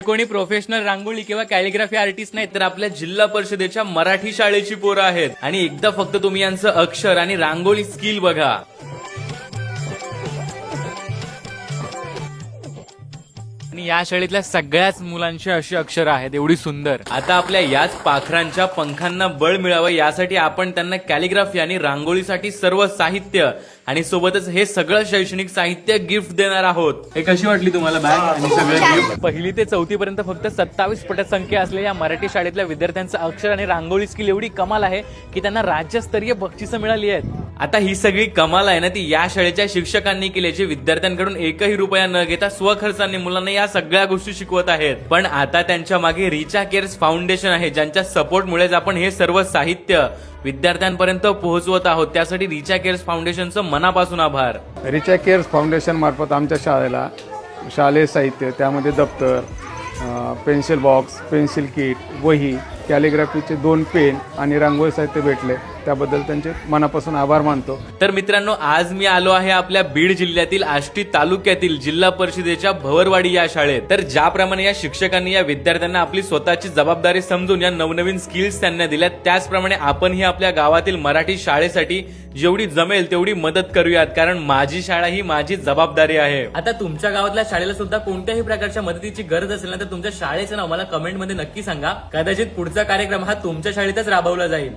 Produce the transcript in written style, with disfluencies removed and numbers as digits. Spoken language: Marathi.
कोणी प्रोफेशनल रांगोळी किंवा कॅलिग्राफी आर्टिस्ट नाही तर आपल्या जिल्हा परिषदेच्या मराठी शाळेची पोरं आहेत. आणि एकदा फक्त तुम्ही यांचं अक्षर आणि रांगोळी स्किल बघा. आणि या शाळेतल्या सगळ्याच मुलांची अशी अक्षर आहेत, एवढी सुंदर. आता आपल्या याच पाखरांच्या पंखांना बळ मिळावं यासाठी आपण त्यांना कॅलिग्राफी आणि रांगोळीसाठी सर्व साहित्य आणि सोबतच हे सगळं शैक्षणिक साहित्य गिफ्ट देणार आहोत. हे कशी वाटली तुम्हाला बॅग आणि सगळं गिफ्ट? पहिली ते चौथी पर्यंत फक्त 27 पटसंख्या असलेल्या मराठी शाळेतल्या विद्यार्थ्यांचं अक्षर आणि रांगोळी स्किल एवढी कमाल आहे की त्यांना राज्यस्तरीय बक्षिसं मिळाली आहेत. आता ही सगळी कमाल आहे ना ती या शाळेच्या शिक्षकांनी केली, जे विद्यार्थ्यांकडून एकही रुपया न घेता स्वखर्चाने मुलांना या सगळ्या गोष्टी शिकवत आहेत. पण आता त्यांच्या मागे रिचा केअर्स फाउंडेशन आहे, ज्यांच्या सपोर्टमुळेच आपण हे सर्व साहित्य विद्यार्थ्यांपर्यंत पोहोचवत आहोत. त्यासाठी रिचा केअर्स फाउंडेशनचं मनापासून आभार. रिचा केअर्स फाउंडेशन मार्फत आमच्या शाळेला शालेय साहित्य, त्यामध्ये दप्तर, पेन्सिल बॉक्स, पेन्सिल किट, वही, कॅलिग्राफीचे 2 पेन आणि रांगोळी साहित्य भेटले. त्याबद्दल त्यांचे मनापासून आभार मानतो. तर मित्रांनो, आज मी आलो आहे आपल्या बीड जिल्ह्यातील आष्टी तालुक्यातील जिल्हा परिषदेच्या भवरवाडी या शाळेत. तर ज्याप्रमाणे या शिक्षकांनी या विद्यार्थ्यांना आपली स्वतःची जबाबदारी समजून या नवनवीन स्किल्स त्यांना दिल्या, त्याचप्रमाणे आपणही आपल्या गावातील मराठी शाळेसाठी जेवढी जमेल तेवढी मदत करूयात, कारण माझी शाळा ही माझी जबाबदारी आहे. आता तुमच्या गावातल्या शाळेला सुद्धा कोणत्याही प्रकारच्या मदतीची गरज असेल ना तर तुमच्या शाळेचं नाव मला कमेंटमध्ये नक्की सांगा. कदाचित पुढचा कार्यक्रम हा तुमच्या शाळेतच राबवला जाईल.